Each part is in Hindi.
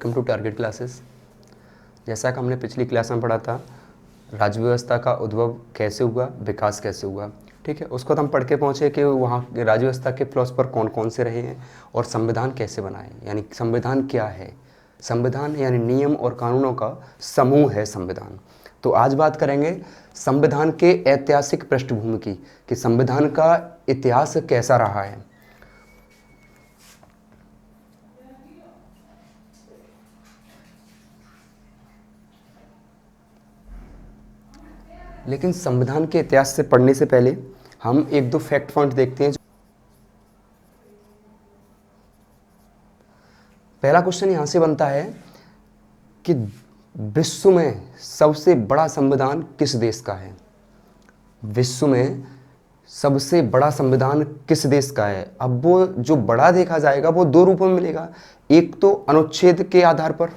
Welcome to target classes. जैसा कि हमने पिछली क्लास में पढ़ा था, राज्य व्यवस्था का उद्भव कैसे हुआ, विकास कैसे हुआ, ठीक है। उसको तो हम पढ़ के पहुँचे कि वहाँ राज्य व्यवस्था के फिलोसफर कौन कौन से रहे हैं और संविधान कैसे बनाए, यानी संविधान क्या है। संविधान यानी नियम और कानूनों का समूह है संविधान। तो आज बात करेंगे संविधान के ऐतिहासिक पृष्ठभूमि की, कि संविधान का इतिहास कैसा रहा है। लेकिन संविधान के इतिहास से पढ़ने से पहले हम एक दो फैक्ट पॉइंट देखते हैं। पहला क्वेश्चन यहां से बनता है कि विश्व में सबसे बड़ा संविधान किस देश का है। विश्व में सबसे बड़ा संविधान किस देश का है। अब वो जो बड़ा देखा जाएगा वो दो रूपों में मिलेगा, एक तो अनुच्छेद के आधार पर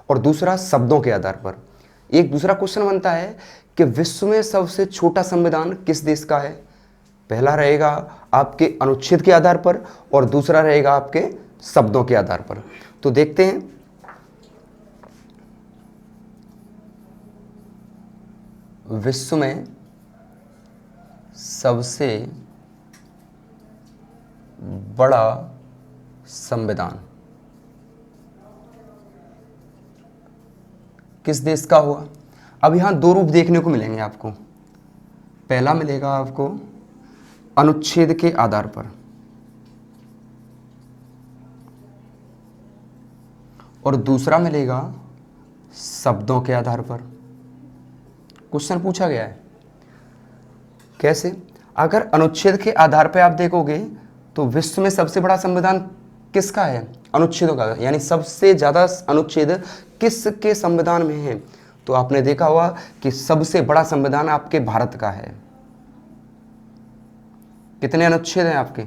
और दूसरा शब्दों के आधार पर। एक दूसरा क्वेश्चन बनता है कि विश्व में सबसे छोटा संविधान किस देश का है। पहला रहेगा आपके अनुच्छेद के आधार पर और दूसरा रहेगा आपके शब्दों के आधार पर। तो देखते हैं। विश्व में सबसे बड़ा संविधान किस देश का हुआ। अब यहां दो रूप देखने को मिलेंगे आपको। पहला मिलेगा आपको अनुच्छेद के आधार पर और दूसरा मिलेगा शब्दों के आधार पर। क्वेश्चन पूछा गया है कैसे। अगर अनुच्छेद के आधार पर आप देखोगे तो विश्व में सबसे बड़ा संविधान किसका है, अनुच्छेदों का, यानी सबसे ज्यादा अनुच्छेद किसके संविधान में है। तो आपने देखा होगा कि सबसे बड़ा संविधान आपके भारत का है। कितने अनुच्छेद हैं आपके,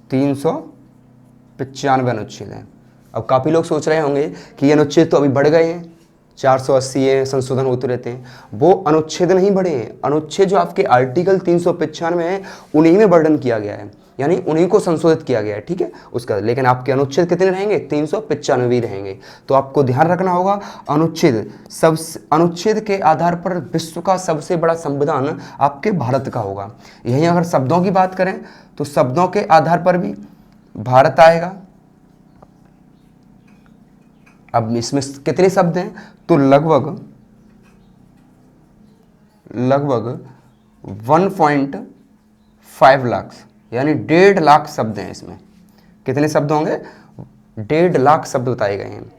395 अनुच्छेद हैं। अब काफी लोग सोच रहे होंगे कि ये अनुच्छेद तो अभी बढ़ गए हैं, 480 है, संशोधन होते रहते हैं। वो अनुच्छेद नहीं बढ़े हैं, अनुच्छेद जो आपके आर्टिकल 395 है उन्हीं में वर्णन किया गया है, यानी उन्हीं को संशोधित किया गया है, ठीक है उसका। लेकिन आपके अनुच्छेद कितने रहेंगे, 395 रहेंगे। तो आपको ध्यान रखना होगा अनुच्छेद के आधार पर विश्व का सबसे बड़ा संविधान आपके भारत का होगा। यहीं अगर शब्दों की बात करें तो शब्दों के आधार पर भी भारत आएगा। अब इसमें कितने शब्द हैं, तो लगभग 1.5 लाख, यानी 1.5 लाख शब्द हैं इसमें। कितने शब्द होंगे, 1.5 लाख शब्द बताए गए हैं।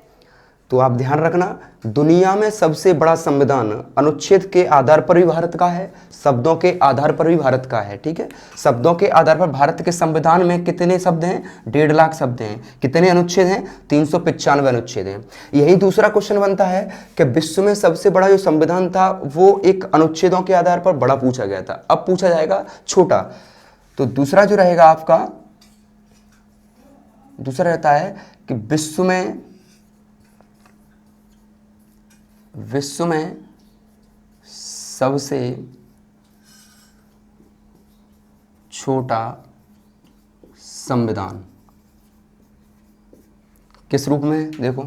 तो आप ध्यान रखना, दुनिया में सबसे बड़ा संविधान अनुच्छेद के आधार पर भी भारत का है, शब्दों के आधार पर भी भारत का है, ठीक है। शब्दों के आधार पर भारत के संविधान में कितने शब्द हैं, 1.5 लाख शब्द हैं। कितने अनुच्छेद हैं, 395 अनुच्छेद हैं। यही दूसरा क्वेश्चन बनता है कि विश्व में सबसे बड़ा जो संविधान था वो एक अनुच्छेदों के आधार पर बड़ा पूछा गया था, अब पूछा जाएगा छोटा। तो दूसरा जो रहेगा आपका, दूसरा रहता है कि विश्व में सबसे छोटा संविधान किस रूप में। देखो,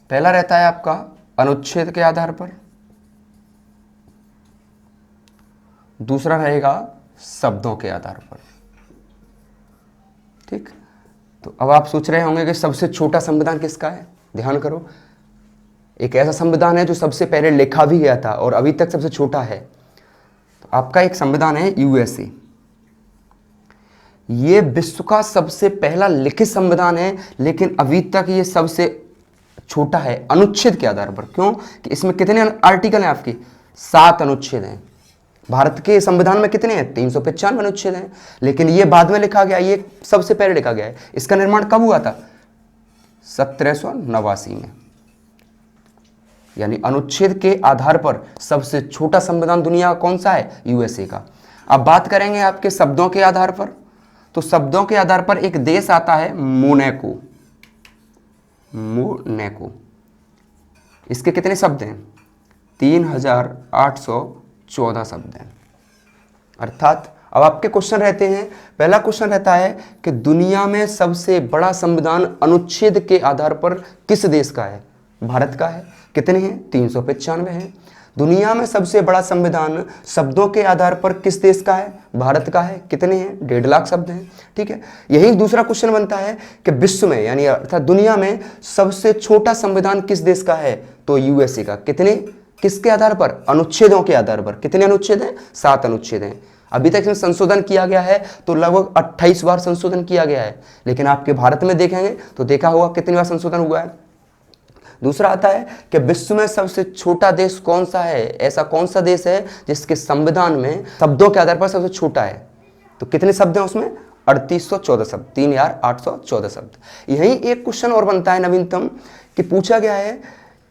पहला रहता है आपका अनुच्छेद के आधार पर, दूसरा रहेगा शब्दों के आधार पर, ठीक। तो अब आप सोच रहे होंगे कि सबसे छोटा संविधान किसका है। ध्यान करो, एक ऐसा संविधान है जो सबसे पहले लिखा भी गया था और अभी तक सबसे छोटा है। तो आपका एक संविधान है यूएसए। ये विश्व का सबसे पहला लिखित संविधान है, लेकिन अभी तक ये सबसे छोटा है अनुच्छेद के आधार पर। क्यों कि इसमें कितने आर्टिकल हैं आपके, 7 अनुच्छेद हैं। भारत के संविधान में कितने हैं, 395 अनुच्छेद हैं, लेकिन ये बाद में लिखा गया, ये सबसे पहले लिखा गया है। इसका निर्माण कब हुआ था, 1789 में। यानी अनुच्छेद के आधार पर सबसे छोटा संविधान दुनिया का कौन सा है, यूएसए का। अब बात करेंगे आपके शब्दों के आधार पर। तो शब्दों के आधार पर एक देश आता है मोनाको। इसके कितने शब्द हैं, 3814 शब्द हैं। अर्थात अब आपके क्वेश्चन रहते हैं, पहला क्वेश्चन रहता है कि दुनिया में सबसे बड़ा संविधान अनुच्छेद के आधार पर किस देश का है? भारत का है। कितने हैं? 395 हैं। दुनिया में सबसे बड़ा संविधान शब्दों के आधार पर किस देश का है? भारत का है। कितने हैं? 1.5 लाख शब्द हैं। ठीक है, यही दूसरा क्वेश्चन बनता है कि विश्व में यानी अर्थात दुनिया में सबसे छोटा संविधान किस देश का है? तो यूएसए का। कितने? किसके आधार पर? अनुच्छेदों के आधार पर। कितने अनुच्छेद हैं? 7 अनुच्छेद हैं। अभी तक इसमें संशोधन किया गया है तो लगभग 28 बार संशोधन किया गया है, लेकिन आपके भारत में देखेंगे तो देखा होगा कितनी बार संशोधन हुआ है। दूसरा आता है कि विश्व में सबसे छोटा देश कौन सा है? ऐसा कौन सा देश है जिसके संविधान में शब्दों के आधार पर सबसे छोटा है? तो कितने शब्द हैं उसमें? 3814 शब्द, 3814 शब्द। यही एक क्वेश्चन और बनता है नवीनतम, कि पूछा गया है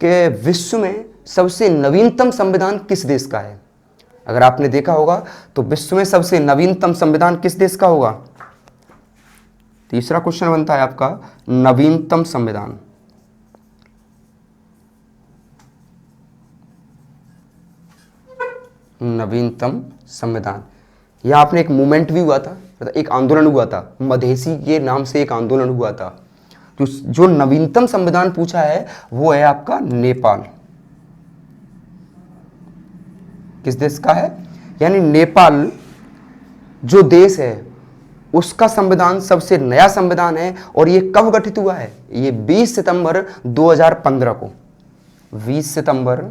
कि विश्व में सबसे नवीनतम संविधान किस देश का है? अगर आपने देखा होगा तो विश्व में सबसे नवीनतम संविधान किस देश का होगा? तीसरा क्वेश्चन बनता है आपका नवीनतम संविधान। नवीनतम संविधान, यहां आपने एक मूवमेंट भी हुआ था, एक आंदोलन हुआ था, मधेसी के नाम से एक आंदोलन हुआ था। तो जो नवीनतम संविधान पूछा है वो है आपका नेपाल। किस देश का है? यानी नेपाल जो देश है उसका संविधान सबसे नया संविधान है। और ये कब गठित हुआ है? ये 20 सितंबर 2015 को, 20 सितंबर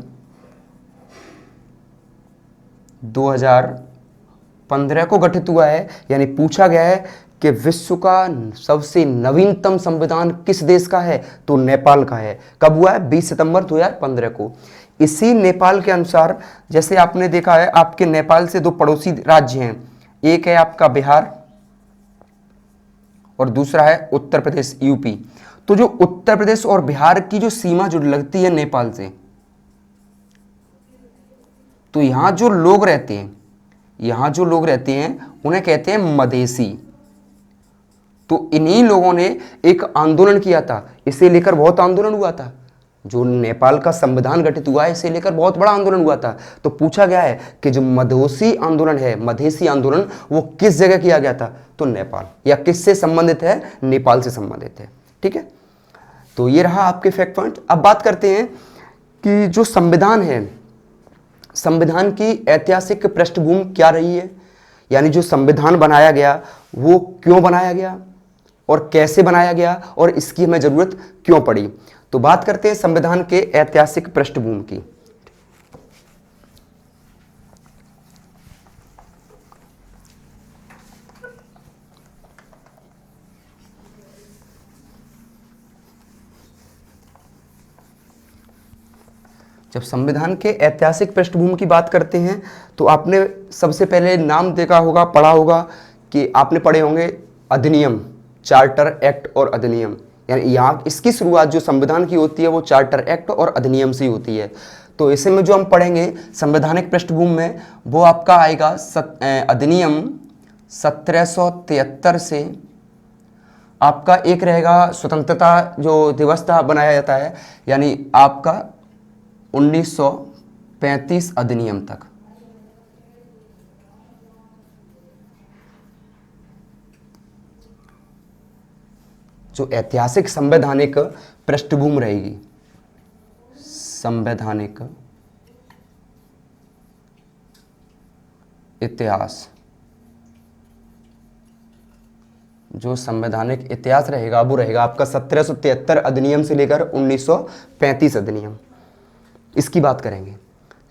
2015 को गठित हुआ है। यानी पूछा गया है कि विश्व का सबसे नवीनतम संविधान किस देश का है? तो नेपाल का है। कब हुआ है? 20 सितंबर 2015 को। इसी नेपाल के अनुसार जैसे आपने देखा है, आपके नेपाल से 2 पड़ोसी राज्य हैं, एक है आपका बिहार और दूसरा है उत्तर प्रदेश, यूपी। तो जो उत्तर प्रदेश और बिहार की जो सीमा जो लगती है नेपाल से, तो यहां जो लोग रहते हैं, यहां जो लोग रहते हैं उन्हें कहते हैं मधेसी। तो इन्हीं लोगों ने एक आंदोलन किया था, इसे लेकर बहुत आंदोलन हुआ था। जो नेपाल का संविधान गठित हुआ है इसे लेकर बहुत बड़ा आंदोलन हुआ था। तो पूछा गया है कि जो मधेसी आंदोलन है, मधेसी आंदोलन, वो किस जगह किया गया था? तो नेपाल। या किससे संबंधित है? नेपाल से संबंधित है। ठीक है, तो ये रहा आपके फैक्ट पॉइंट। अब बात करते हैं कि जो संविधान है, संविधान की ऐतिहासिक पृष्ठभूमि क्या रही है, यानी जो संविधान बनाया गया वो क्यों बनाया गया और कैसे बनाया गया और इसकी हमें जरूरत क्यों पड़ी। तो बात करते हैं संविधान के ऐतिहासिक पृष्ठभूमि की। जब संविधान के ऐतिहासिक पृष्ठभूमि की बात करते हैं तो आपने सबसे पहले नाम देखा होगा, पढ़ा होगा, कि आपने पढ़े होंगे अधिनियम, चार्टर, एक्ट और अधिनियम। यानी यहाँ इसकी शुरुआत जो संविधान की होती है वो चार्टर, एक्ट और अधिनियम से ही होती है। तो इसे में जो हम पढ़ेंगे संवैधानिक पृष्ठभूमि में, वो आपका आएगा अधिनियम 1773 से। आपका एक रहेगा स्वतंत्रता जो दिवस था बनाया जाता है, यानी आपका 1935 अधिनियम तक। जो ऐतिहासिक संवैधानिक पृष्ठभूमि रहेगी, संवैधानिक इतिहास, जो संवैधानिक इतिहास रहेगा वो रहेगा आपका 1773 अधिनियम से लेकर 1935 अधिनियम। इसकी बात करेंगे।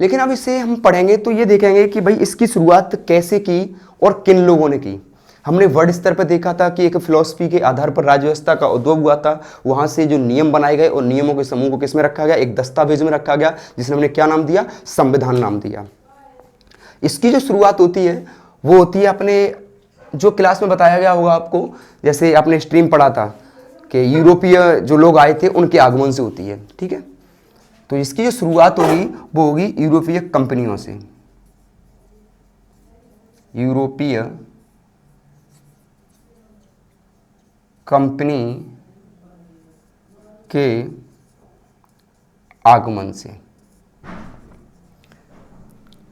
लेकिन अब इसे हम पढ़ेंगे तो ये देखेंगे कि भाई इसकी शुरुआत कैसे की और किन लोगों ने की। हमने वर्ड स्तर पर देखा था कि एक फिलॉसफी के आधार पर राज्य व्यवस्था का उद्भव हुआ था, वहां से जो नियम बनाए गए और नियमों के समूह को किसमें रखा गया? एक दस्तावेज में रखा गया, जिसने हमने क्या नाम दिया? संविधान नाम दिया। इसकी जो शुरुआत होती है वो होती है अपने जो क्लास में बताया गया होगा आपको, जैसे आपने स्ट्रीम पढ़ा था कि यूरोपीय जो लोग आए थे उनके आगमन से होती है। ठीक है, तो इसकी जो शुरुआत होगी वो होगी यूरोपीय कंपनियों से, यूरोपीय कंपनी के आगमन से।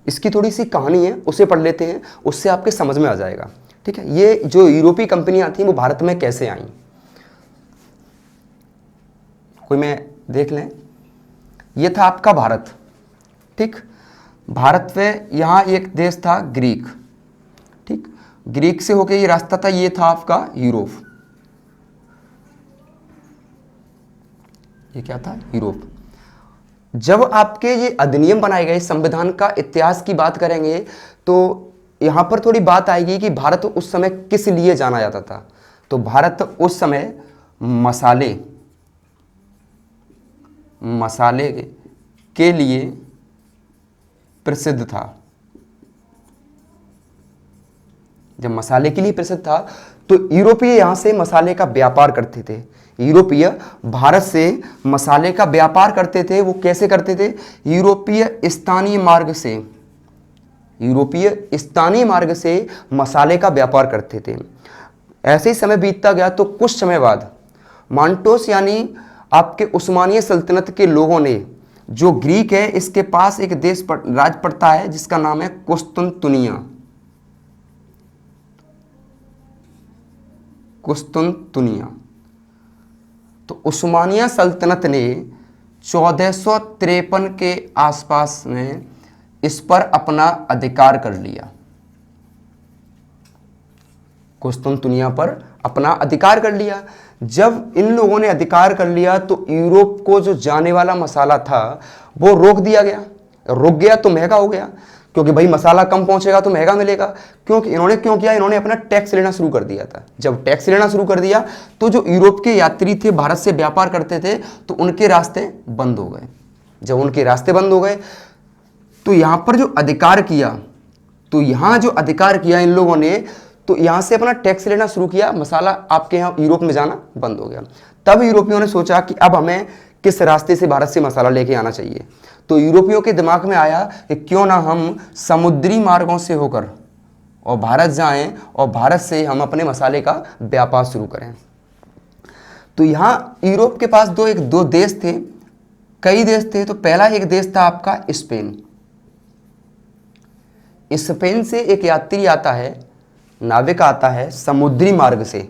इसकी थोड़ी सी कहानी है, उसे पढ़ लेते हैं, उससे आपके समझ में आ जाएगा। ठीक है, ये जो यूरोपीय कंपनियां थी वो भारत में कैसे आई, कोई में देख लें। ये था आपका भारत। ठीक, भारत में यहाँ एक देश था ग्रीक। ठीक, ग्रीक से होके ये रास्ता था, ये था आपका यूरोप। ये क्या था, यूरोप। जब आपके ये अधिनियम बनाए गए, संविधान का इतिहास की बात करेंगे तो यहां पर थोड़ी बात आएगी कि भारत उस समय किस लिए जाना जाता था। तो भारत उस समय मसाले के लिए प्रसिद्ध था। जब मसाले के लिए प्रसिद्ध था तो यूरोपीय यहां से मसाले का व्यापार करते थे। यूरोपीय भारत से मसाले का व्यापार करते थे। वो कैसे करते थे, यूरोपीय स्थानीय मार्ग से मसाले का व्यापार करते थे। ऐसे ही समय बीतता गया तो कुछ समय बाद मांटोस यानी आपके उस्मानिया सल्तनत के लोगों ने, जो ग्रीक है इसके पास एक देश राज पड़ता है जिसका नाम है कुस्तुनतुनिया। तो उस्मानिया सल्तनत ने 1453 के आसपास में इस पर अपना अधिकार कर लिया। कुस्तुनतुनिया पर अपना अधिकार कर लिया। जब इन लोगों ने अधिकार कर लिया तो यूरोप को जो जाने वाला मसाला था वो रोक दिया गया। रुक गया तो महंगा हो गया, क्योंकि भाई मसाला कम पहुंचेगा तो महंगा मिलेगा। क्योंकि इन्होंने क्यों किया, इन्होंने अपना टैक्स लेना शुरू कर दिया था। जब टैक्स लेना शुरू कर दिया तो जो यूरोप के यात्री थे, भारत से व्यापार करते थे, तो उनके रास्ते बंद हो गए। जब उनके रास्ते बंद हो गए तो यहां पर जो अधिकार किया इन लोगों ने, तो यहां से अपना टैक्स लेना शुरू किया। मसाला आपके यहाँ यूरोप में जाना बंद हो गया। तब यूरोपियों ने सोचा कि अब हमें किस रास्ते से भारत से मसाला लेके आना चाहिए। तो यूरोपियों के दिमाग में आया कि क्यों ना हम समुद्री मार्गों से होकर और भारत जाएं और भारत से हम अपने मसाले का व्यापार शुरू करें। तो यहाँ यूरोप के पास दो देश थे, कई देश थे। तो पहला एक देश था आपका स्पेन। स्पेन से एक यात्री आता है, नाविक आता है समुद्री मार्ग से।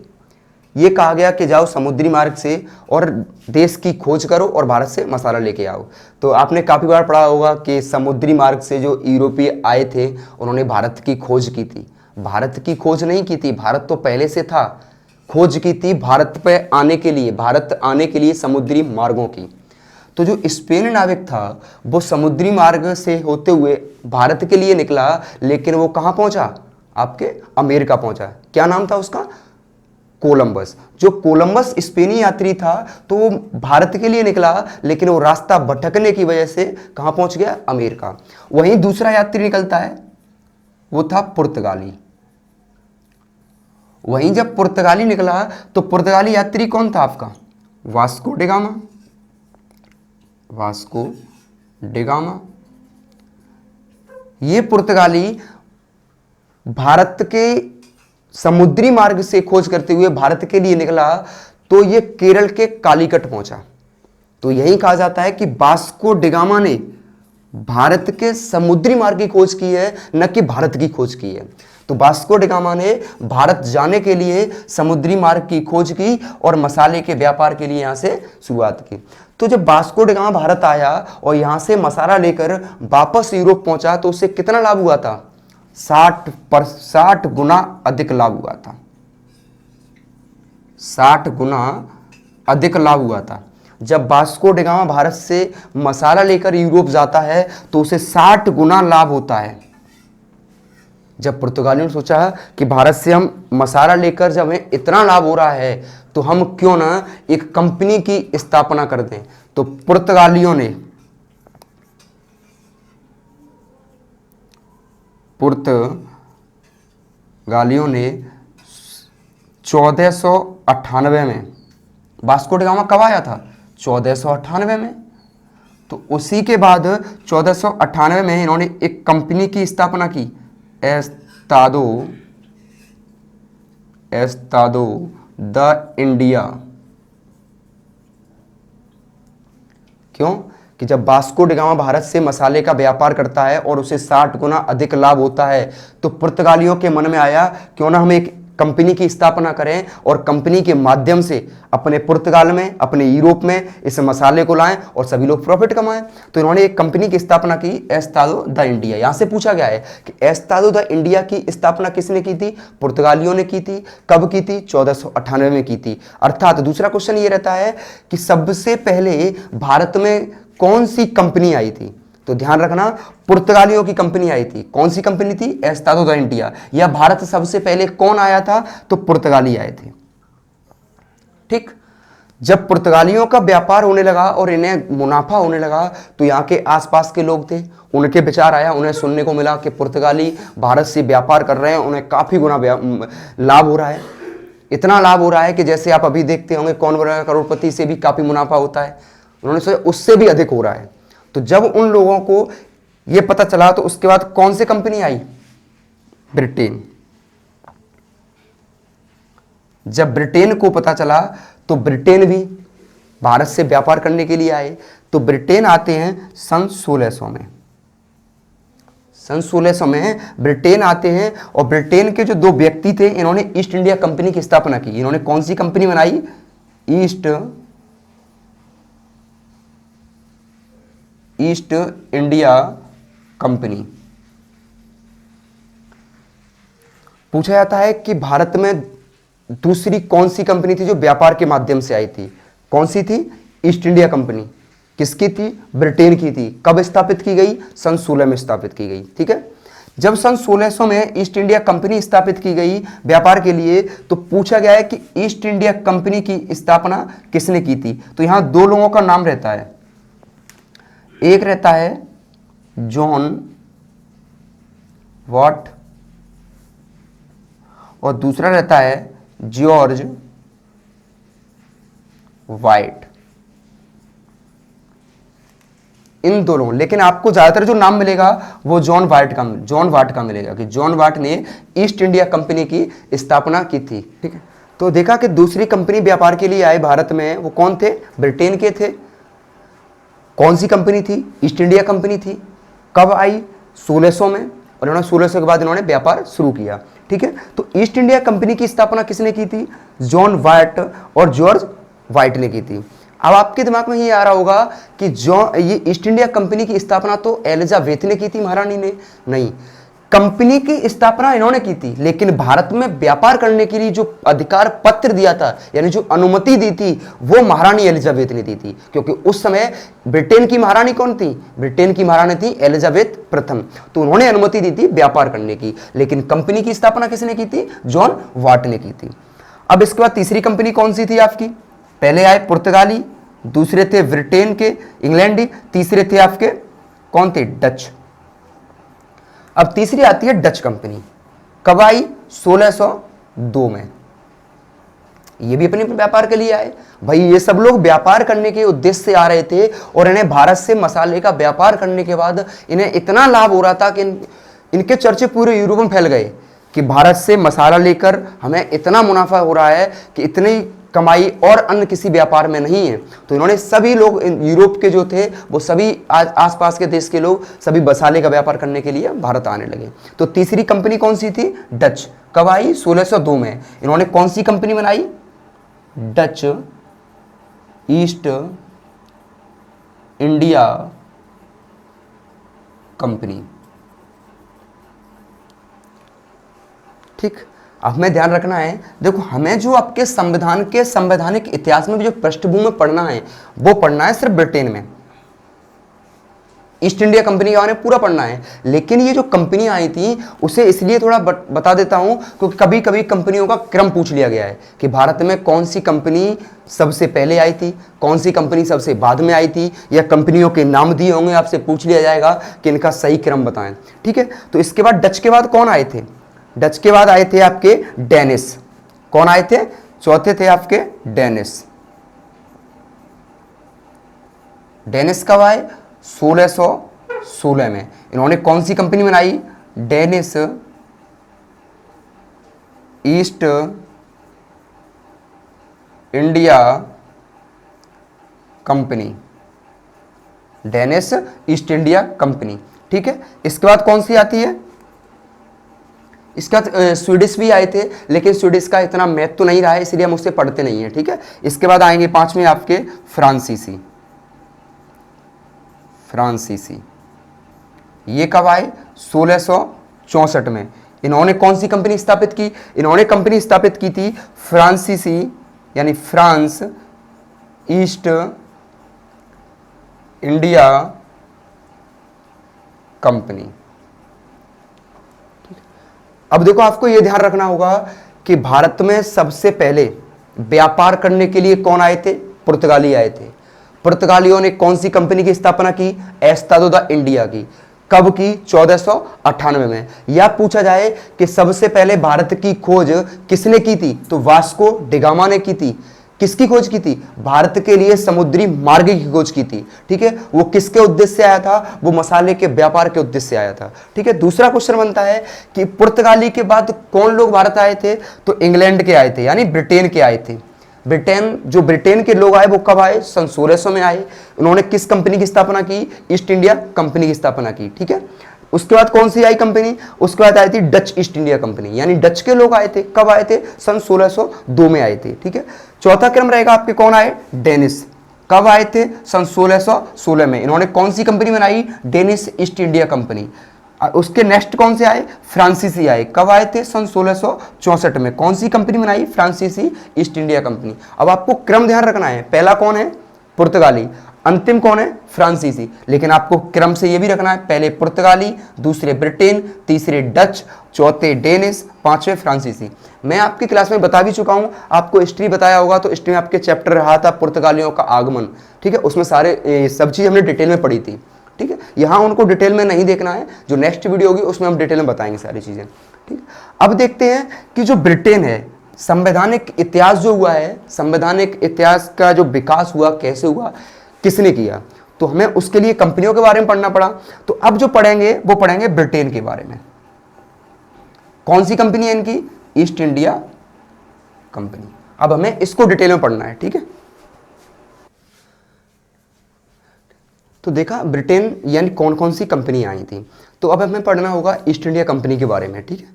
ये कहा गया कि जाओ समुद्री मार्ग से और देश की खोज करो और भारत से मसाला लेके आओ। तो आपने काफ़ी बार पढ़ा होगा कि समुद्री मार्ग से जो यूरोपीय आए थे उन्होंने भारत की खोज की थी। भारत की खोज नहीं की थी, भारत तो पहले से था। खोज की थी भारत पे आने के लिए समुद्री मार्गों की। तो जो स्पेन नाविक था वो समुद्री मार्ग से होते हुए भारत के लिए निकला, लेकिन वो कहाँ पहुंचा, आपके अमेरिका पहुंचा। क्या नाम था उसका, कोलंबस। जो कोलंबस स्पेनी यात्री था तो वो भारत के लिए निकला, लेकिन वो रास्ता भटकने की वजह से कहां पहुंच गया, अमेरिका। वहीं दूसरा यात्री निकलता है, वो था पुर्तगाली। वहीं जब पुर्तगाली निकला तो पुर्तगाली यात्री कौन था आपका, वास्को डिगामा। ये पुर्तगाली भारत के समुद्री मार्ग से खोज करते हुए भारत के लिए निकला तो ये केरल के कालीकट पहुंचा। तो यही कहा जाता है कि वास्को डिगामा ने भारत के समुद्री मार्ग की खोज की है, न कि भारत की खोज की है। तो वास्को डिगामा ने भारत जाने के लिए समुद्री मार्ग की खोज की और मसाले के व्यापार के लिए यहां से शुरुआत की। तो जब वास्को डिगामा भारत आया और यहां से मसाला लेकर वापस यूरोप पहुंचा तो उससे कितना लाभ हुआ था, 60 गुना अधिक लाभ हुआ था। 60 गुना अधिक लाभ हुआ था। जब वास्को डिगामा भारत से मसाला लेकर यूरोप जाता है तो उसे 60 गुना लाभ होता है। जब पुर्तगालियों ने सोचा कि भारत से हम मसाला लेकर जब हमें इतना लाभ हो रहा है तो हम क्यों ना एक कंपनी की स्थापना कर दें। तो पुर्तगालियों ने 1498 में, वास्को डिगामा कब आया था, 1498 में। तो उसी के बाद 1498 में इन्होंने एक कंपनी की स्थापना की, एस्तादो द इंडिया। क्यों, कि जब वास्को डी गामा भारत से मसाले का व्यापार करता है और उसे 60 गुना अधिक लाभ होता है, तो पुर्तगालियों के मन में आया क्यों ना हम एक कंपनी की स्थापना करें और कंपनी के माध्यम से अपने पुर्तगाल में, अपने यूरोप में इस मसाले को लाएं और सभी लोग प्रॉफिट कमाएं। तो इन्होंने एक कंपनी की स्थापना की, एस्तादो द इंडिया। यहां से पूछा गया है कि एस्तादो द इंडिया की स्थापना किसने की थी? पुर्तगालियों ने की थी। कब की थी? 1498 में की थी। अर्थात दूसरा क्वेश्चन ये रहता है कि सबसे पहले भारत में कौन सी कंपनी आई थी? तो ध्यान रखना, पुर्तगालियों की कंपनी आई थी। कौन सी कंपनी थी? Estado the India. या भारत सबसे पहले कौन आया था? तो पुर्तगाली आए थे। ठीक, जब पुर्तगालियों का व्यापार होने लगा और इन्हें मुनाफा होने लगा, तो यहाँ के आसपास के लोग थे, उनके विचार आया, उन्हें सुनने को मिला कि पुर्तगाली भारत से व्यापार कर रहे हैं, उन्हें काफी गुना लाभ हो रहा है। इतना लाभ हो रहा है कि जैसे आप अभी देखते होंगे कौन बनेगा करोड़पति से भी काफी मुनाफा होता है, उन्होंने सोचा उससे भी अधिक हो रहा है। तो जब उन लोगों को यह पता चला, तो उसके बाद कौन सी कंपनी आई? ब्रिटेन। जब ब्रिटेन को पता चला, तो ब्रिटेन भी भारत से व्यापार करने के लिए आए। तो ब्रिटेन आते हैं सन 1600 में। सन 1600 में ब्रिटेन आते हैं और ब्रिटेन के जो दो व्यक्ति थे, इन्होंने ईस्ट इंडिया कंपनी की स्थापना की। इन्होंने कौन सी कंपनी बनाई? East India company. पूछा जाता है कि भारत में दूसरी कौन सी कंपनी थी जो व्यापार के माध्यम से आई थी? कौन सी थी? East India company. किसकी थी? ब्रिटेन की थी। कब स्थापित की गई? सन 16 में स्थापित की गई। ठीक है, जब सन 1600 में ईस्ट इंडिया कंपनी स्थापित की गई व्यापार के लिए, तो पूछा गया है कि ईस्ट इंडिया कंपनी की स्थापना किसने की थी? तो यहां दो लोगों का नाम रहता है। एक रहता है जॉन वॉट और दूसरा रहता है जॉर्ज वाइट। इन दोनों, लेकिन आपको ज्यादातर जो नाम मिलेगा वो जॉन वाट का मिलेगा कि जॉन वाट ने ईस्ट इंडिया कंपनी की स्थापना की थी। ठीक है, तो देखा कि दूसरी कंपनी व्यापार के लिए आए भारत में, वो कौन थे? ब्रिटेन के थे। कौन सी कंपनी थी? ईस्ट इंडिया कंपनी थी। कब आई? 1600 में। और इन्होंने 1600 के बाद इन्होंने व्यापार शुरू किया। ठीक है, तो ईस्ट इंडिया कंपनी की स्थापना किसने की थी? जॉन वाट और जॉर्ज वाइट ने की थी। अब आपके दिमाग में ये आ रहा होगा कि ये ईस्ट इंडिया कंपनी की स्थापना तो एलिजाबेथ ने की थी, महारानी ने? नहीं, कंपनी की स्थापना इन्होंने की थी, लेकिन भारत में व्यापार करने के लिए जो अधिकार पत्र दिया था, यानी जो अनुमति दी थी, वो महारानी एलिजाबेथ ने दी थी। क्योंकि उस समय ब्रिटेन की महारानी कौन थी? ब्रिटेन की महारानी थी एलिजाबेथ प्रथम। तो उन्होंने अनुमति दी थी व्यापार करने की, लेकिन कंपनी की स्थापना किसने की थी? जॉन वाट ने की थी। अब इसके बाद तीसरी कंपनी कौन सी थी आपकी? पहले आए पुर्तगाली, दूसरे थे ब्रिटेन के, इंग्लैंडी, तीसरे थे आपके कौन थे? डच। अब तीसरी आती है डच कंपनी। कब आई? 1602 में। ये भी अपने व्यापार के लिए आए। भाई ये सब लोग व्यापार करने के उद्देश्य से आ रहे थे और इन्हें भारत से मसाले का व्यापार करने के बाद इन्हें इतना लाभ हो रहा था कि इनके चर्चे पूरे यूरोप में फैल गए कि भारत से मसाला लेकर हमें इतना मुनाफा हो रहा है कि इतनी कमाई और अन्य किसी व्यापार में नहीं है। तो इन्होंने सभी लोग यूरोप के जो थे वो सभी आसपास के देश के लोग सभी मसाले का व्यापार करने के लिए भारत आने लगे। तो तीसरी कंपनी कौन सी थी? डच। कब आई? 1602 में। इन्होंने कौन सी कंपनी बनाई? Dutch east India Company. ठीक, अब हमें ध्यान रखना है, देखो हमें जो आपके संविधान के संवैधानिक इतिहास में भी जो पृष्ठभूमि पढ़ना है वो पढ़ना है सिर्फ ब्रिटेन में। ईस्ट इंडिया कंपनी के बारे में पूरा पढ़ना है, लेकिन ये जो कंपनी आई थी उसे इसलिए थोड़ा बता देता हूं क्योंकि कभी कभी कंपनियों का क्रम पूछ लिया गया है कि भारत में कौन सी कंपनी सबसे पहले आई थी, कौन सी कंपनी सबसे बाद में आई थी, या कंपनियों के नाम दिए होंगे, आपसे पूछ लिया जाएगा कि इनका सही क्रम बताएं। ठीक है, तो इसके बाद डच के बाद कौन आए थे? डच के बाद आए थे आपके डेनिस। कौन आए थे? चौथे थे आपके डेनिस। डेनिस कब आए? 1616 में। इन्होंने कौन सी कंपनी बनाई? Danish East India Company Danish East India Company. ठीक है, इसके बाद कौन सी आती है, इसका स्वीडिश भी आए थे, लेकिन स्वीडिश का इतना महत्व तो नहीं रहा है, इसलिए हम उससे पढ़ते नहीं है। ठीक है, इसके बाद आएंगे पांचवें आपके फ्रांसीसी। फ्रांसीसी ये कब आए, 1664 में। इन्होंने कौन सी कंपनी स्थापित की, इन्होंने कंपनी स्थापित की थी फ्रांसीसी, यानी फ्रांस ईस्ट इंडिया कंपनी। अब देखो, आपको यह ध्यान रखना होगा कि भारत में सबसे पहले व्यापार करने के लिए कौन आए थे, पुर्तगाली आए थे। पुर्तगालियों ने कौन सी कंपनी की स्थापना की, एस्तादो दा इंडिया की। कब की, 1498 में। या पूछा जाए कि सबसे पहले भारत की खोज किसने की थी, तो वास्को डिगामा ने की थी। किसकी खोज की थी, भारत के लिए समुद्री मार्ग की खोज की थी। ठीक है, वो किसके उद्देश्य से आया था, वो मसाले के व्यापार के उद्देश्य से आया था। ठीक है, दूसरा क्वेश्चन बनता है कि पुर्तगाली के बाद कौन लोग भारत आए थे, तो इंग्लैंड के आए थे, यानी ब्रिटेन के आए थे। ब्रिटेन के लोग आए, वो कब आए, सन 1600 में आए। उन्होंने किस कंपनी की स्थापना की, ईस्ट इंडिया कंपनी की स्थापना की। ठीक है, उसके बाद कौन सी आई कंपनी, उसके बाद आई थी डच ईस्ट इंडिया कंपनी, यानी डच के लोग आए थे। कब आए थे, सन 1602 में आए थे। ठीक है, चौथा क्रम रहेगा आपके, कौन आए, डेनिश। कब आए थे, सन 1616 में। इन्होंने कौन सी कंपनी बनाई, डेनिश ईस्ट इंडिया कंपनी। उसके नेक्स्ट कौन से आए, फ्रांसीसी आए। कब आए थे, सन 1664 में। कौन सी कंपनी बनाई, फ्रांसीसी ईस्ट इंडिया कंपनी। अब आपको क्रम ध्यान रखना है, पहला कौन है, पुर्तगाली, अंतिम कौन है, फ्रांसीसी। लेकिन आपको क्रम से यह भी रखना है, पहले पुर्तगाली, दूसरे ब्रिटेन, तीसरे डच, चौथे डेनिश, पांचवें फ्रांसीसी। मैं आपकी क्लास में बता भी चुका हूं, आपको हिस्ट्री बताया होगा, तो हिस्ट्री में आपके चैप्टर रहा था पुर्तगालियों का आगमन। ठीक है, उसमें सारे सब चीज हमने डिटेल में पढ़ी थी। ठीक है, यहां उनको डिटेल में नहीं देखना है, जो नेक्स्ट वीडियो होगी उसमें हम डिटेल में बताएंगे सारी चीजें। ठीक, अब देखते हैं कि जो ब्रिटेन है, संवैधानिक इतिहास जो हुआ है, संवैधानिक इतिहास का जो विकास हुआ, कैसे हुआ, किसने किया, तो हमें उसके लिए कंपनियों के बारे में पढ़ना पड़ा। तो अब जो पढ़ेंगे वो पढ़ेंगे ब्रिटेन के बारे में। कौन सी कंपनी है इनकी, ईस्ट इंडिया कंपनी। अब हमें इसको डिटेल में पढ़ना है। ठीक है, तो देखा ब्रिटेन यानी कौन कौन सी कंपनी आई थी। तो अब हमें पढ़ना होगा ईस्ट इंडिया कंपनी के बारे में। ठीक है,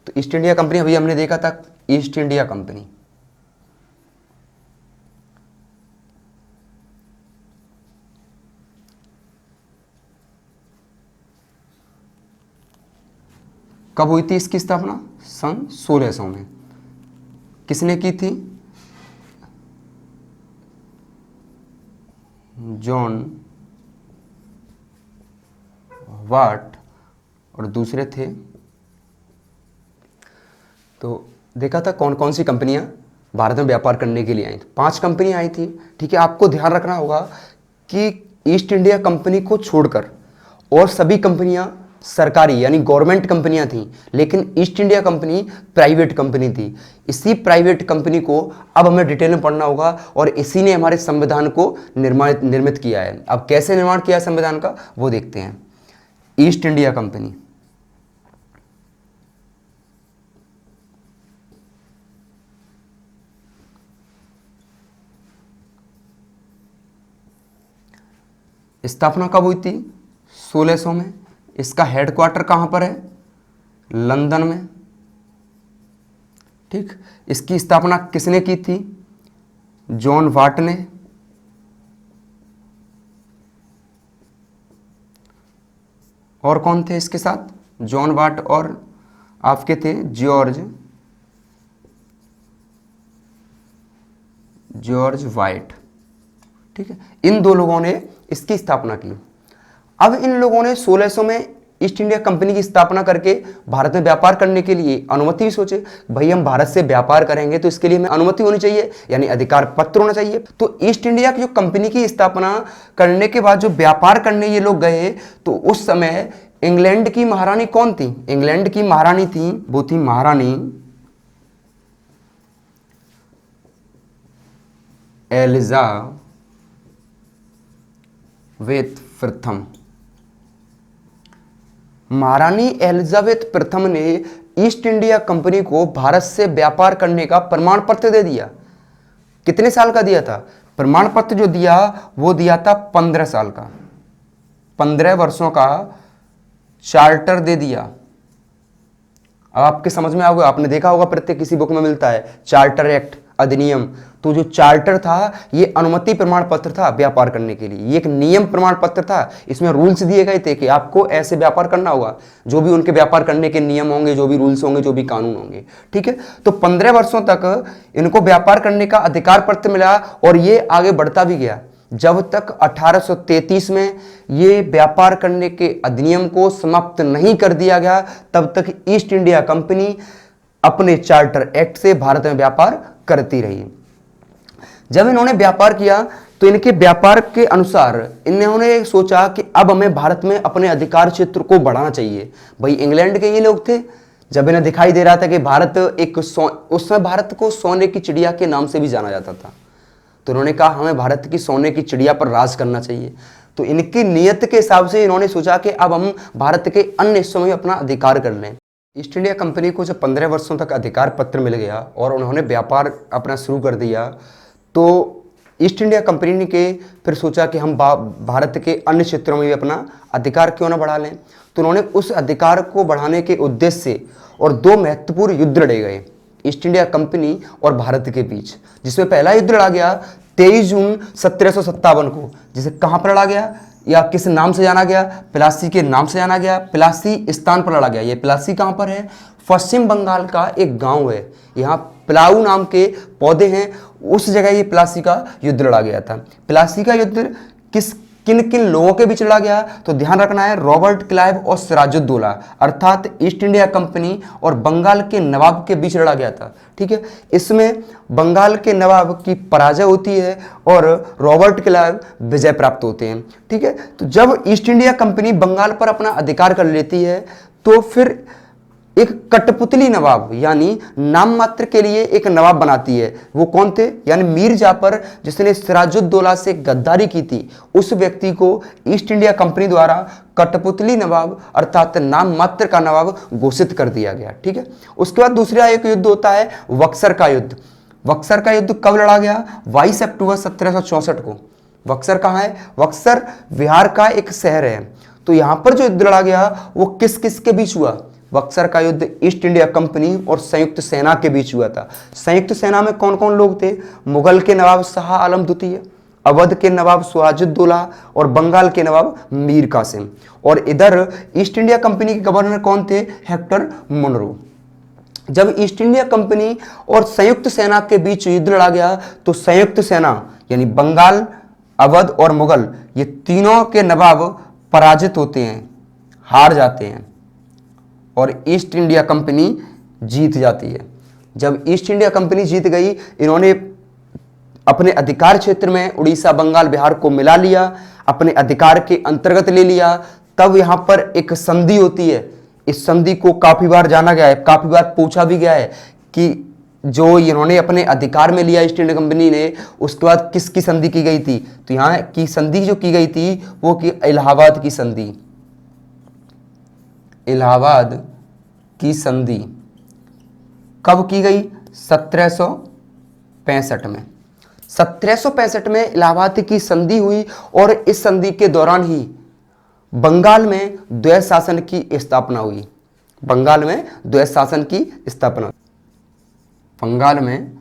तो ईस्ट इंडिया कंपनी अभी हमने देखा था, ईस्ट इंडिया कंपनी। कब हुई थी इसकी स्थापना, सन 1600 में। किसने की थी, जॉन वाट, और दूसरे थे, तो देखा था कौन कौन सी कंपनियां भारत में व्यापार करने के लिए आई थी। 5 कंपनियां आई थी। ठीक है, आपको ध्यान रखना होगा कि ईस्ट इंडिया कंपनी को छोड़कर और सभी कंपनियां सरकारी यानी गवर्नमेंट कंपनियां थीं, लेकिन east India company private company थी। इसी प्राइवेट कंपनी को अब हमें डिटेल में पढ़ना होगा, और इसी ने हमारे संविधान को निर्मित किया है। अब कैसे निर्माण किया संविधान का, वो देखते हैं। ईस्ट इंडिया कंपनी, स्थापना कब हुई थी, 1600 में। इसका हेडक्वार्टर कहां पर है, लंदन में। ठीक, इसकी स्थापना किसने की थी, जॉन वाट ने। और कौन थे इसके साथ, जॉन वाट और आपके थे जॉर्ज वाइट। ठीक है, इन 2 लोगों ने इसकी स्थापना की। अब इन लोगों ने 1600 में ईस्ट इंडिया कंपनी की स्थापना करके भारत में व्यापार करने के लिए अनुमति भी सोचे। भाई हम भारत से व्यापार करेंगे तो इसके लिए हमें अनुमति होनी चाहिए, यानी अधिकार पत्र होना चाहिए। तो ईस्ट इंडिया की जो कंपनी की स्थापना करने के बाद जो व्यापार करने ये लोग गए, तो उस समय इंग्लैंड की महारानी कौन थी, इंग्लैंड की महारानी थी, वो थी महारानी एलिजाबेथ प्रथम। महारानी एलिजाबेथ प्रथम ने ईस्ट इंडिया कंपनी को भारत से व्यापार करने का प्रमाण पत्र दे दिया। कितने साल का दिया था प्रमाण पत्र, जो दिया वो दिया था 15 साल का। 15 वर्षों का चार्टर दे दिया। अब आपके समझ में आओगे, आपने देखा होगा प्रत्येक किसी बुक में मिलता है चार्टर एक्ट, अधिनियम। तो जो चार्टर था ये अनुमति प्रमाण पत्र था व्यापार करने के लिए, ये एक नियम प्रमाण पत्र था। इसमें रूल्स दिए गए थे कि आपको ऐसे व्यापार करना होगा, जो भी उनके व्यापार करने के नियम होंगे, जो भी रूल्स होंगे, जो भी कानून होंगे, ठीक है। तो 15 वर्षों तक इनको व्यापार करने का अधिकार पत्र मिला और ये आगे बढ़ता भी गया, जब तक 1833 में ये व्यापार करने के अधिनियम को समाप्त नहीं कर दिया गया, तब तक ईस्ट इंडिया कंपनी अपने चार्टर एक्ट से भारत में व्यापार करती रही। जब इन्होंने व्यापार किया तो इनके व्यापार के अनुसार इन्होंने सोचा कि अब हमें भारत में अपने अधिकार क्षेत्र को बढ़ाना चाहिए। भाई इंग्लैंड के ये लोग थे, जब इन्हें दिखाई दे रहा था कि भारत उस समय भारत को सोने की चिड़िया के नाम से भी जाना जाता था, तो इन्होंने कहा हमें भारत की सोने की चिड़िया पर राज करना चाहिए। तो इनकी नीयत के हिसाब से इन्होंने सोचा कि अब हम भारत के अन्य हिस्सों में अपना अधिकार कर लें। ईस्ट इंडिया कंपनी को जब 15 वर्षों तक अधिकार पत्र मिल गया और उन्होंने व्यापार अपना शुरू कर दिया, तो ईस्ट इंडिया कंपनी ने फिर सोचा कि हम भारत के अन्य क्षेत्रों में भी अपना अधिकार क्यों ना बढ़ा लें। तो उन्होंने उस अधिकार को बढ़ाने के उद्देश्य से और 2 महत्वपूर्ण युद्ध लड़े गए ईस्ट इंडिया कंपनी और भारत के बीच, जिसमें पहला युद्ध लड़ा गया 23 जून 1757 को, जिसे कहाँ पर लड़ा गया या किस नाम से जाना गया, प्लासी के नाम से जाना गया। प्लासी स्थान पर लड़ा गया। ये प्लासी कहाँ पर है? पश्चिम बंगाल का एक गांव है, यहाँ प्लाऊ नाम के पौधे हैं, उस जगह ये प्लासी का युद्ध लड़ा गया था। प्लासी का युद्ध किन किन लोगों के बीच लड़ा गया, तो ध्यान रखना है, रॉबर्ट क्लाइव और सिराजुद्दौला अर्थात ईस्ट इंडिया कंपनी और बंगाल के नवाब के बीच लड़ा गया था, ठीक है। इसमें बंगाल के नवाब की पराजय होती है और रॉबर्ट क्लाइव विजय प्राप्त होते हैं, ठीक है। तो जब ईस्ट इंडिया कंपनी बंगाल पर अपना अधिकार कर लेती है, तो फिर एक कठपुतली नवाब यानी नाम मात्र के लिए एक नवाब बनाती है। वो कौन थे? यानी मीर जाफर, जिसने सिराजुद्दौला से गद्दारी की थी, उस व्यक्ति को ईस्ट इंडिया कंपनी द्वारा कठपुतली नवाब अर्थात नाम मात्र का नवाब घोषित कर दिया गया, ठीक है। उसके बाद दूसरा एक युद्ध होता है बक्सर का युद्ध। बक्सर का युद्ध कब लड़ा गया? 22 अक्टूबर 1764 को। बक्सर कहाँ है? बक्सर बिहार का एक शहर है। तो यहां पर जो युद्ध लड़ा गया वो किस किस के बीच हुआ? बक्सर का युद्ध ईस्ट इंडिया कंपनी और संयुक्त सेना के बीच हुआ था। संयुक्त सेना में कौन कौन लोग थे? मुगल के नवाब शाह आलम द्वितीय, अवध के नवाब सिराजुद्दौला और बंगाल के नवाब मीर कासिम। और इधर ईस्ट इंडिया कंपनी के गवर्नर कौन थे? Hector Munro. जब ईस्ट इंडिया कंपनी और संयुक्त सेना के बीच युद्ध लड़ा गया, तो संयुक्त सेना यानी बंगाल, अवध और मुगल, ये तीनों के नवाब पराजित होते हैं, हार जाते हैं और ईस्ट इंडिया कंपनी जीत जाती है। जब ईस्ट इंडिया कंपनी जीत गई, इन्होंने अपने अधिकार क्षेत्र में उड़ीसा, बंगाल, बिहार को मिला लिया, अपने अधिकार के अंतर्गत ले लिया। तब यहां पर एक संधि होती है। इस संधि को काफी बार जाना गया है, काफी बार पूछा भी गया है कि जो इन्होंने अपने अधिकार में लिया ईस्ट इंडिया कंपनी ने, उसके बाद किसकी संधि की गई थी? तो यहाँ की संधि जो की गई थी वो की इलाहाबाद की संधि। इलाहाबाद की संधि कब की गई? 1765 में। 1765 में इलाहाबाद की संधि हुई और इस संधि के दौरान ही बंगाल में द्वैध शासन की स्थापना हुई। बंगाल में द्वैध शासन की स्थापना, बंगाल में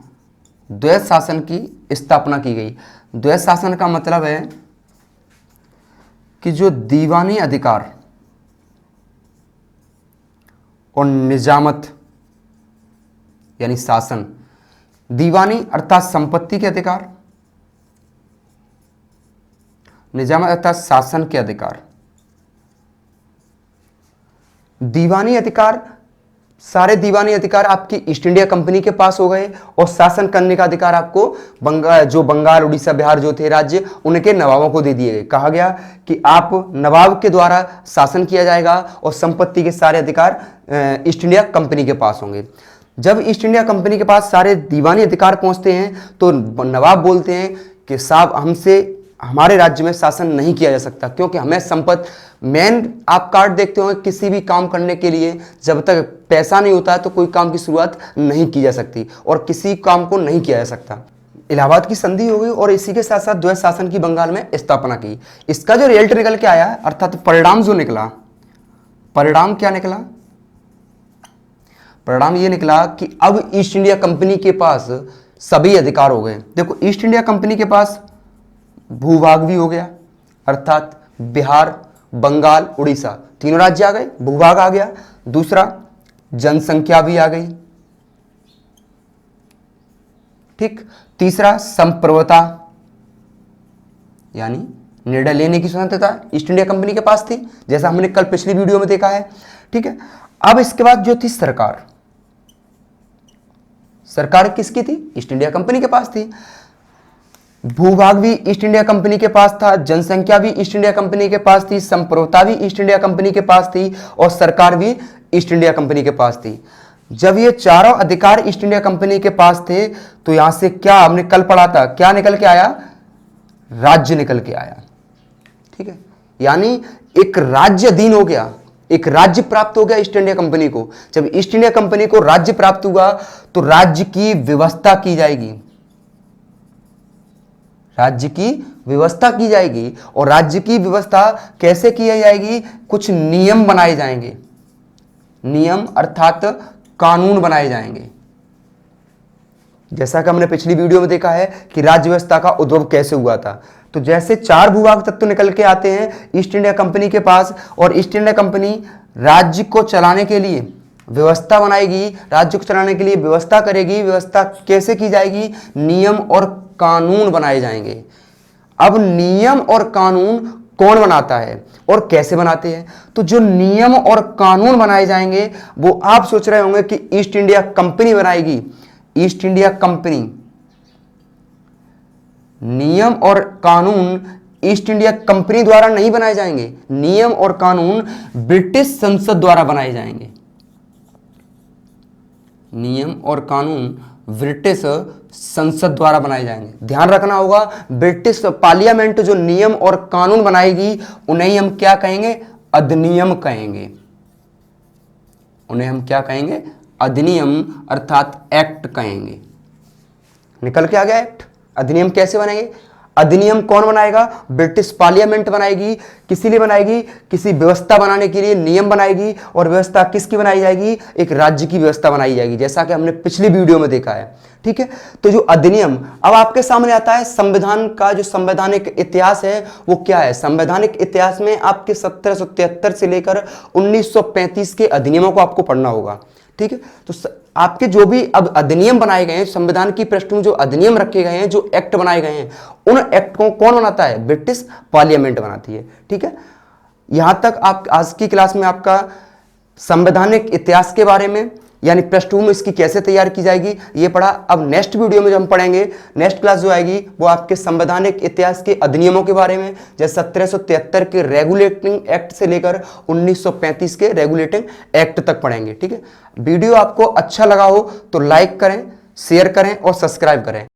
द्वैध शासन की स्थापना की गई। द्वैध शासन का मतलब है कि जो दीवानी अधिकार और निजामत यानी शासन, दीवानी अर्थात संपत्ति के अधिकार, निजामत अर्थात शासन के अधिकार। दीवानी अधिकार, सारे दीवानी अधिकार आपकी ईस्ट इंडिया कंपनी के पास हो गए और शासन करने का अधिकार आपको बंगाल, उड़ीसा, बिहार जो थे राज्य, उनके नवाबों को दे दिए गए। कहा गया कि आप नवाब के द्वारा शासन किया जाएगा और संपत्ति के सारे अधिकार ईस्ट इंडिया कंपनी के पास होंगे। जब ईस्ट इंडिया कंपनी के पास सारे दीवानी अधिकार पहुंचते हैं तो नवाब बोलते हैं कि साहब हमसे हमारे राज्य में शासन नहीं किया जा सकता, क्योंकि हमें संपत्ति, मेन आप कार्ड देखते होंगे, किसी भी काम करने के लिए जब तक पैसा नहीं होता है तो कोई काम की शुरुआत नहीं की जा सकती और किसी काम को नहीं किया जा सकता। इलाहाबाद की संधि हो गई और इसी के साथ साथ द्वैत शासन की बंगाल में स्थापना की। इसका जो रिजल्ट निकल के आया अर्थात परिणाम जो निकला, परिणाम क्या निकला? परिणाम ये निकला कि अब ईस्ट इंडिया कंपनी के पास सभी अधिकार हो गए। देखो, ईस्ट इंडिया कंपनी के पास भूभाग भी हो गया, अर्थात बिहार, बंगाल, उड़ीसा तीनों राज्य आ गए, भूभाग आ गया। दूसरा, जनसंख्या भी आ गई, ठीक। तीसरा, संप्रभुता यानी निर्णय लेने की स्वतंत्रता ईस्ट इंडिया कंपनी के पास थी, जैसा हमने कल पिछली वीडियो में देखा है, ठीक है। अब इसके बाद जो थी सरकार, सरकार किसकी थी? ईस्ट इंडिया कंपनी के पास थी। भूभाग भी ईस्ट इंडिया कंपनी के पास था, जनसंख्या भी ईस्ट इंडिया कंपनी के पास थी, संप्रभुता भी ईस्ट इंडिया कंपनी के पास थी और सरकार भी ईस्ट इंडिया कंपनी के पास थी। जब ये चारों अधिकार ईस्ट इंडिया कंपनी के पास थे तो यहां से क्या हमने कल पढ़ा था, क्या निकल के आया? राज्य निकल के आया, ठीक है। यानी एक राज्य अधीन हो गया, एक राज्य प्राप्त हो गया ईस्ट इंडिया कंपनी को। जब ईस्ट इंडिया कंपनी को राज्य प्राप्त हुआ तो राज्य की व्यवस्था की जाएगी, राज्य की व्यवस्था की जाएगी। और राज्य की व्यवस्था कैसे की जाएगी? कुछ नियम बनाए जाएंगे, नियम अर्थात कानून बनाए जाएंगे। जैसा कि हमने पिछली वीडियो में देखा है कि राज्य व्यवस्था का उद्भव कैसे हुआ था। तो जैसे चार भूभाग तत्व निकल के आते हैं ईस्ट इंडिया कंपनी के पास, और ईस्ट इंडिया कंपनी राज्य को चलाने के लिए व्यवस्था बनाएगी, राज्य को चलाने के लिए व्यवस्था करेगी। व्यवस्था कैसे की जाएगी? नियम और कानून बनाए जाएंगे। अब नियम और कानून कौन बनाता है और कैसे बनाते हैं? तो जो नियम और कानून बनाए जाएंगे वो आप सोच रहे होंगे कि ईस्ट इंडिया कंपनी बनाएगी। ईस्ट इंडिया कंपनी, नियम और कानून ईस्ट इंडिया कंपनी द्वारा नहीं बनाए जाएंगे, नियम और कानून ब्रिटिश संसद द्वारा बनाए जाएंगे। नियम और कानून ब्रिटिश संसद द्वारा बनाए जाएंगे। ध्यान रखना होगा, ब्रिटिश पार्लियामेंट जो नियम और कानून बनाएगी उन्हें हम क्या कहेंगे? अधिनियम कहेंगे। उन्हें हम क्या कहेंगे? अधिनियम अर्थात एक्ट कहेंगे। निकल के आ गया एक्ट। अधिनियम कैसे बनेंगे? अधिनियम कौन बनाएगा? ब्रिटिश पार्लियामेंट बनाएगी। किसी लिए बनाएगी? किसी व्यवस्था बनाने के लिए नियम बनाएगी। और व्यवस्था किसकी बनाई जाएगी? एक राज्य की व्यवस्था बनाई जाएगी, जैसा कि हमने पिछली वीडियो में देखा है, ठीक है। तो जो अधिनियम अब आपके सामने आता है, संविधान का जो संवैधानिक इतिहास है वो क्या है? संवैधानिक इतिहास में आपके 1773 से लेकर 1935 के अधिनियमों को आपको पढ़ना होगा, ठीक है। तो आपके जो भी अब अधिनियम बनाए गए हैं, संविधान की पृष्ठभूमि जो अधिनियम रखे गए हैं, जो एक्ट बनाए गए हैं, उन एक्ट को कौन बनाता है? ब्रिटिश पार्लियामेंट बनाती है, ठीक है। यहां तक आप आज की क्लास में आपका संवैधानिक इतिहास के बारे में यानी पृष्ठभूमि इसकी कैसे तैयार की जाएगी ये पढ़ा। अब नेक्स्ट वीडियो में जो हम पढ़ेंगे, नेक्स्ट क्लास जो आएगी वो आपके संवैधानिक इतिहास के अधिनियमों के बारे में, जैसे 1773 के रेगुलेटिंग एक्ट से लेकर 1935 के रेगुलेटिंग एक्ट तक पढ़ेंगे, ठीक है। वीडियो आपको अच्छा लगा हो तो लाइक करें, शेयर करें और सब्सक्राइब करें।